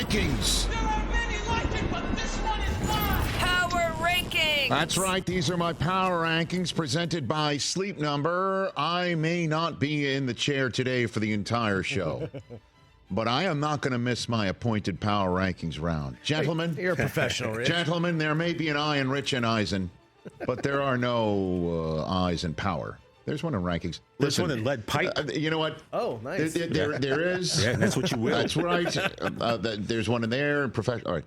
Rankings. There are many like it, but this one is mine. Power Rankings. That's right. These are my Power Rankings presented by Sleep Number. I may not be in the chair today for the entire show, but I am not going to miss my appointed Power Rankings round. Gentlemen. You're a professional, Rich. Gentlemen, there may be an I in Rich and Eisen, but there are no I's in Power. There's one in Rankings. There's one in lead pipe. You know what? Oh, nice. There is. Yeah, that's what you will. That's right. There's one in there. All right.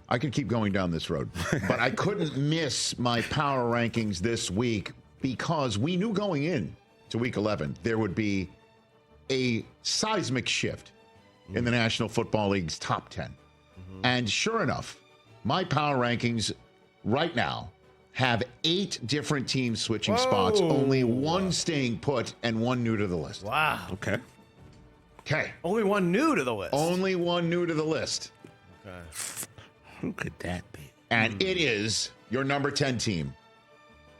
I could keep going down this road, but I couldn't miss my Power Rankings this week because we knew going in to Week 11 there would be a seismic shift in the National Football League's top 10. And sure enough, my Power Rankings right now have 8 different teams switching spots, only one staying put and one new to the list. Wow. Okay. Only one new to the list. Only one new to the list. Okay. Who could that be? And it is your number 10 team,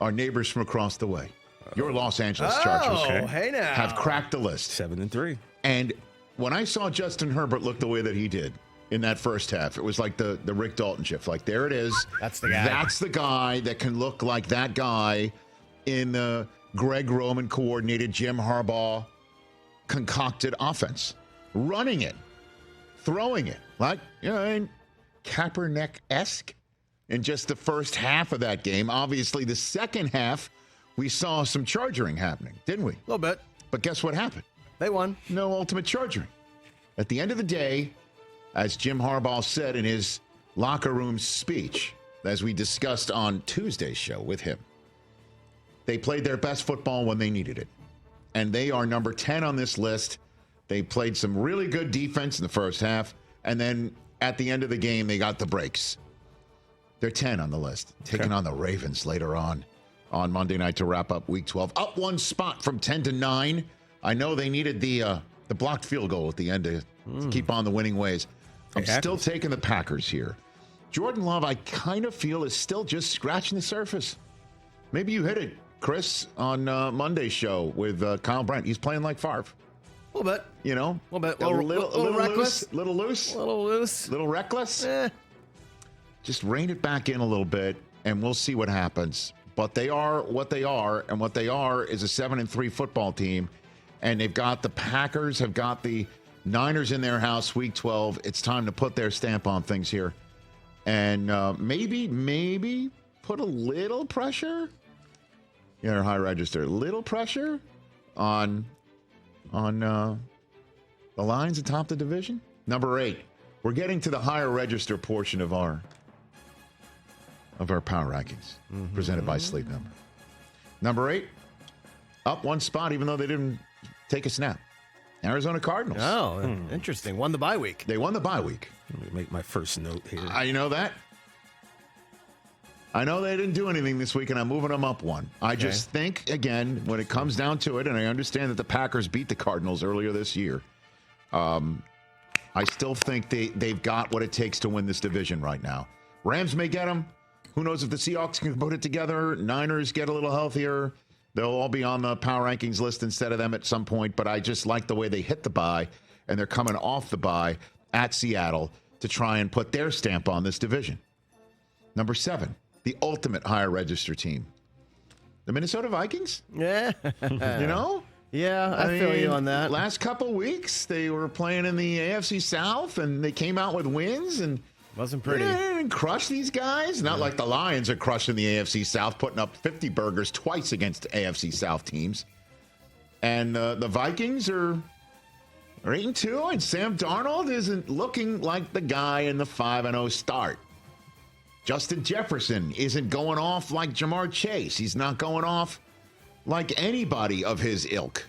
our neighbors from across the way. Your Los Angeles Chargers Hey now. have cracked the list. 7-3. And when I saw Justin Herbert look the way that he did in that first half, it was like the Rick Dalton shift. Like, there it is. That's the guy. That's the guy that can look like that guy in the Greg Roman coordinated, Jim Harbaugh concocted offense. Running it, throwing it, like, Kaepernick-esque in just the first half of that game. Obviously, the second half, we saw some charging happening, didn't we? A little bit. But guess what happened? They won. No ultimate charging. At the end of the day, as Jim Harbaugh said in his locker room speech, as we discussed on Tuesday's show with him, they played their best football when they needed it. And they are number 10 on this list. They played some really good defense in the first half. And then at the end of the game, they got the breaks. They're 10 on the list, taking on the Ravens later on Monday night to wrap up Week 12. Up one spot from 10 to 9. I know they needed the blocked field goal at the end to keep on the winning ways. I'm still taking the Packers here. Jordan Love, I kind of feel, is still just scratching the surface. Maybe you hit it, Chris, on Monday's show with Kyle Brandt. He's playing like Favre. A little bit. You know? A little bit. A little reckless. Loose, little loose. A little loose. Little reckless. Just rein it back in a little bit, and we'll see what happens. But they are what they are, and what they are is a 7-3 football team. And they've got the Packers, have got the Niners in their house, Week 12. It's time to put their stamp on things here. And maybe put a little pressure, high register, little pressure on the Lions atop the division. Number 8. We're getting to the higher register portion of our Power Rankings, presented by Sleep Number. Number 8, up one spot, even though they didn't take a snap. Arizona Cardinals. Oh, interesting. Won the bye week. They won the bye week. Let me make my first note here. I know that. I know they didn't do anything this week, and I'm moving them up one. I just think, again, when it comes down to it, and I understand that the Packers beat the Cardinals earlier this year, I still think they've got what it takes to win this division right now. Rams may get them. Who knows if the Seahawks can put it together? Niners get a little healthier. They'll all be on the Power Rankings list instead of them at some point, but I just like the way they hit the bye, and they're coming off the bye at Seattle to try and put their stamp on this division. Number 7, the ultimate higher register team. The Minnesota Vikings? Yeah. Yeah, I feel you on that. Last couple weeks, they were playing in the AFC South, and they came out with wins, and wasn't pretty. And crushed these guys. Not like the Lions are crushing the AFC South, putting up 50 burgers twice against AFC South teams. And the Vikings are 8-2, and Sam Darnold isn't looking like the guy in the 5-0 start. Justin Jefferson isn't going off like Jamar Chase. He's not going off like anybody of his ilk.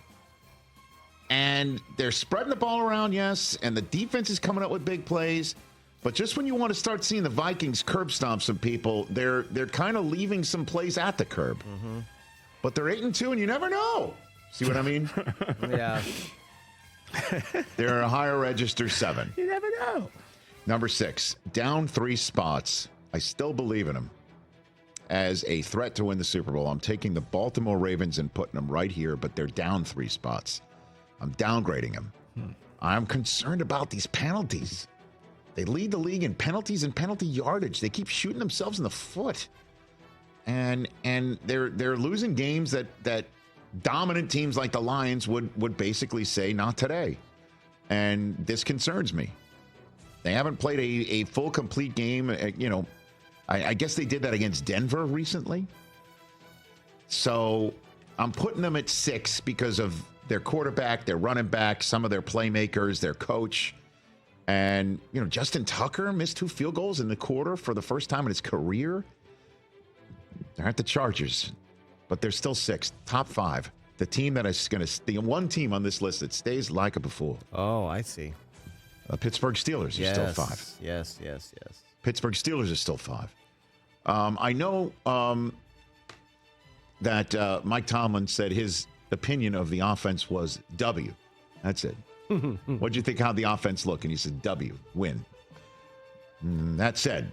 And they're spreading the ball around, yes, and the defense is coming up with big plays. But just when you want to start seeing the Vikings curb stomp some people, they're kind of leaving some plays at the curb. But they're 8-2, and you never know. See what I mean? Yeah. They're a higher register 7. You never know. Number 6, down 3 spots. I still believe in them as a threat to win the Super Bowl. I'm taking the Baltimore Ravens and putting them right here, but they're down 3 spots. I'm downgrading them. I'm concerned about these penalties. They lead the league in penalties and penalty yardage. They keep shooting themselves in the foot. And they're losing games that dominant teams like the Lions would basically say, not today. And this concerns me. They haven't played a full, complete game. I guess they did that against Denver recently. So I'm putting them at 6 because of their quarterback, their running back, some of their playmakers, their coach. And, Justin Tucker missed 2 field goals in the quarter for the first time in his career. They're at the Chargers, but they're still 6th, top 5. The team that is going to, the one team on this list that stays like it before. Oh, I see. Pittsburgh Steelers are still 5. Yes. Pittsburgh Steelers are still 5. I know that Mike Tomlin said his opinion of the offense was W. That's it. What'd you think how the offense looked? And he said W, win. That said,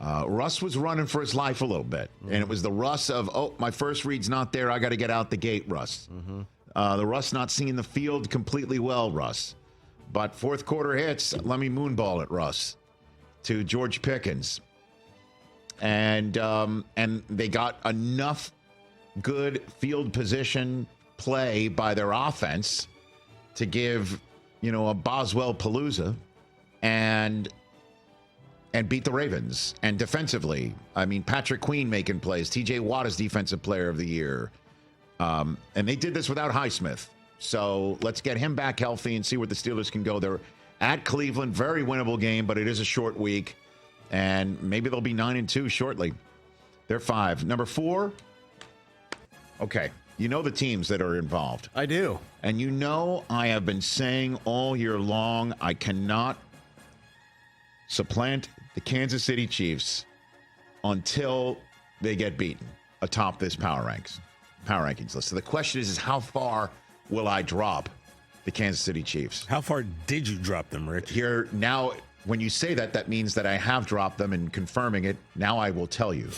Russ was running for his life a little bit. And it was the Russ of, my first read's not there. I got to get out the gate, Russ. The Russ not seeing the field completely well, Russ. But fourth quarter hits, let me moonball it, Russ, to George Pickens. And they got enough good field position play by their offense to give, a Boswell Palooza and beat the Ravens. And defensively, Patrick Queen making plays. TJ Watt is Defensive Player of the Year. And they did this without Highsmith. So let's get him back healthy and see where the Steelers can go. They're at Cleveland, very winnable game, but it is a short week. And maybe they'll be 9-2 shortly. They're 5. Number 4. Okay. You know the teams that are involved. I do. And I have been saying all year long, I cannot supplant the Kansas City Chiefs until they get beaten atop this power rankings list. So the question is how far will I drop the Kansas City Chiefs? How far did you drop them, Rich? Here, now, when you say that, that means that I have dropped them, and confirming it, now I will tell you.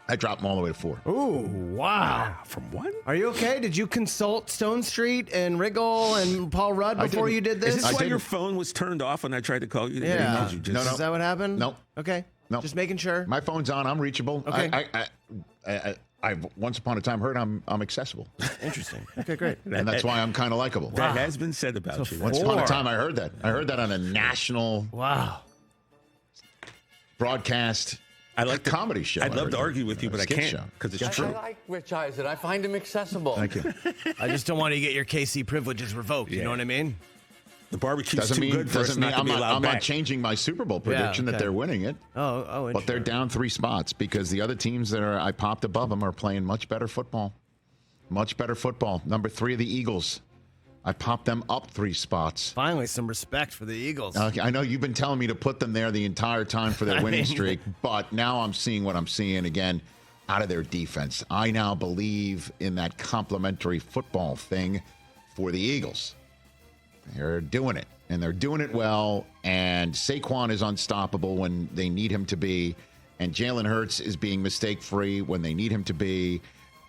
I dropped them all the way to 4. Ooh, wow. From 1? Are you okay? Did you consult Stone Street and Riggle and Paul Rudd before you did this? Is this why your phone was turned off when I tried to call you? Yeah. No. Is that what happened? No. Okay. No. Just making sure. My phone's on. I'm reachable. Okay. I've once upon a time heard I'm accessible. Interesting. Okay, great. And that's why I'm kind of likable. That has been said about you. Once upon a time, I heard that. I heard that on a national broadcast comedy show. I'd love to argue with you, but I can't because it's true. I like Rich Eisen. I find him accessible. Thank you. I just don't want to get your KC privileges revoked. You know what I mean? The barbecue's too good for us not to be allowed I'm back. not changing my Super Bowl prediction that they're winning it. Oh, but they're down 3 spots because the other teams that I popped above them are playing much better football. Much better football. Number 3 of the Eagles. I popped them up 3 spots. Finally, some respect for the Eagles. I know you've been telling me to put them there the entire time for their winning streak, but now I'm seeing what I'm seeing again out of their defense. I now believe in that complementary football thing for the Eagles. They're doing it, and they're doing it well, and Saquon is unstoppable when they need him to be, and Jalen Hurts is being mistake-free when they need him to be,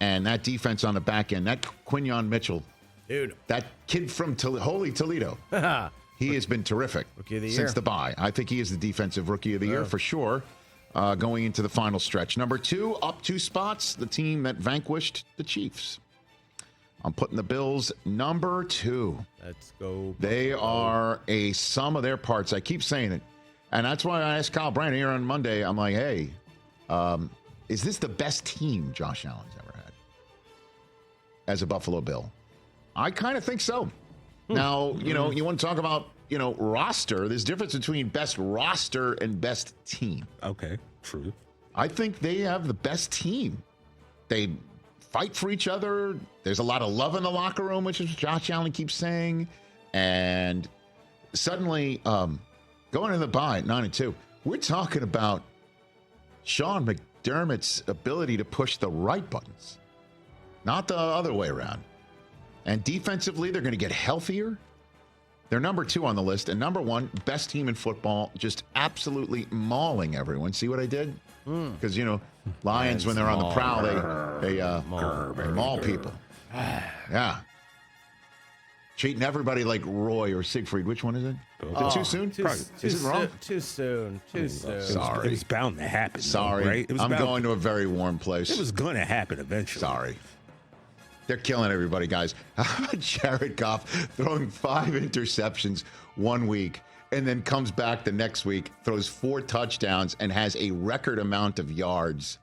and that defense on the back end, that Quinyon Mitchell, dude, that kid from Holy Toledo, he has been terrific Rookie of the since year. the bye. I think he is the defensive Rookie of the Year for sure, going into the final stretch. Number 2, up 2 spots, the team that vanquished the Chiefs. I'm putting the Bills number 2. Let's go. They are a sum of their parts. I keep saying it. And that's why I asked Kyle Brandon here on Monday. I'm like, hey, is this the best team Josh Allen's ever had as a Buffalo Bill? I kind of think so. Now, you want to talk about, roster. There's difference between best roster and best team. Okay, true. I think they have the best team. They fight for each other. There's a lot of love in the locker room, which is what Josh Allen keeps saying. And suddenly, going into the bye at 9-2, we're talking about Sean McDermott's ability to push the right buttons, not the other way around. And defensively, they're going to get healthier. They're number 2 on the list. And number 1, best team in football, just absolutely mauling everyone. See what I did? Because, Lions, when they're on the prowl, they maul people. Yeah. Treating everybody like Roy or Siegfried. Which one is it? Is it too soon? Is it wrong? Too soon. Sorry. It was bound to happen. Sorry. Though, right? I'm going to a very warm place. It was going to happen eventually. Sorry. They're killing everybody, guys. How about Jared Goff throwing 5 interceptions 1 week and then comes back the next week, throws 4 touchdowns, and has a record amount of yards?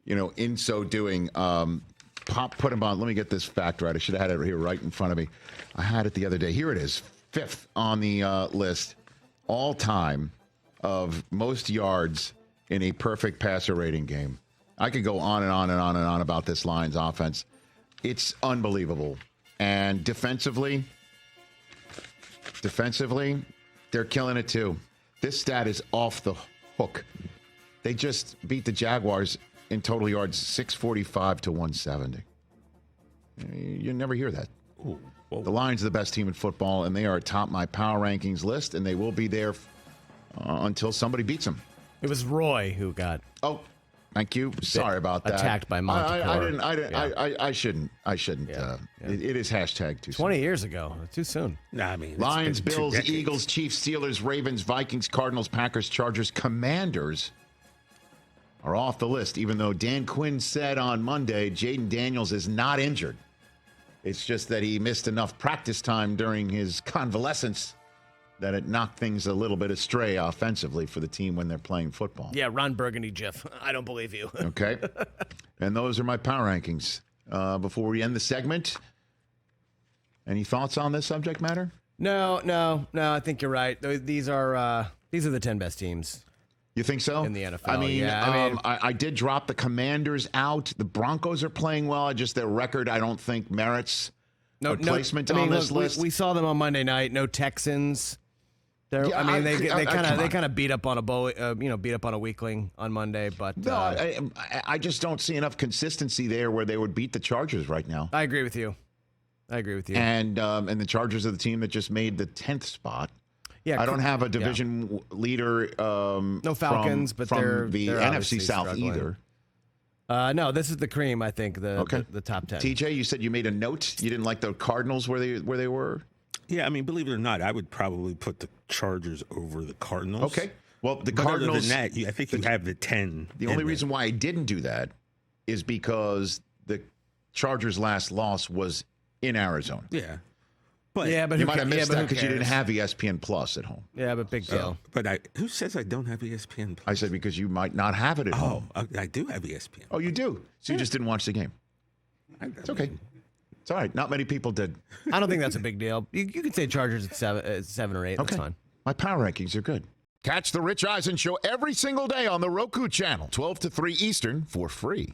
In so doing, put him on. Let me get this fact right. I should have had it here right in front of me. I had it the other day. Here it is. 5th on the list all time of most yards in a perfect passer rating game. I could go on and on and on and on about this Lions offense. It's unbelievable. And defensively, they're killing it too. This stat is off the hook. They just beat the Jaguars in total yards 645 to 170. You never hear that. Ooh, the Lions are the best team in football, and they are atop my power rankings list, and they will be there until somebody beats them. It was Roy who got. Oh, thank you. Sorry about that. Attacked by Montecore. I shouldn't. Yeah. It is hashtag too soon. 20 years ago. Too soon. Nah, I mean, Lions, Bills, Eagles, Chiefs, Steelers, Ravens, Vikings, Cardinals, Packers, Chargers, Commanders are off the list, even though Dan Quinn said on Monday Jaden Daniels is not injured. It's just that he missed enough practice time during his convalescence that it knocked things a little bit astray offensively for the team when they're playing football. Yeah, Ron Burgundy, Jeff. I don't believe you. Okay. And those are my power rankings. Before we end the segment, any thoughts on this subject matter? No. I think you're right. These are the 10 best teams. You think so? In the NFL, I mean, yeah. I did drop the Commanders out. The Broncos are playing well. Just their record, I don't think merits placement on this list. We saw them on Monday night. No Texans. They kind of beat up on a weakling on Monday. But no, I just don't see enough consistency there where they would beat the Chargers right now. I agree with you. And the Chargers are the team that just made the 10th spot. Yeah, I don't have a division leader. No Falcons, but they're NFC South struggling. either. No, this is the cream. I think the top 10. TJ, you said you made a note. You didn't like the Cardinals where they were. Yeah, I mean, believe it or not, I would probably put the Chargers over the Cardinals. Okay. Well, the but Cardinals. Other than that, I think you have the 10. The only reason why I didn't do that is because the Chargers' last loss was in Arizona. Yeah. But you might have missed that because you didn't have ESPN Plus at home. Yeah, but big deal. But who says I don't have ESPN Plus? I said because you might not have it at home. I do have ESPN. Oh, you do? So you just didn't watch the game. It's okay. It's all right. Not many people did. I don't think that's a big deal. You can say Chargers at 7 or 8. Okay. That's fine. My power rankings are good. Catch the Rich Eisen Show every single day on the Roku Channel, 12 to 3 Eastern, for free.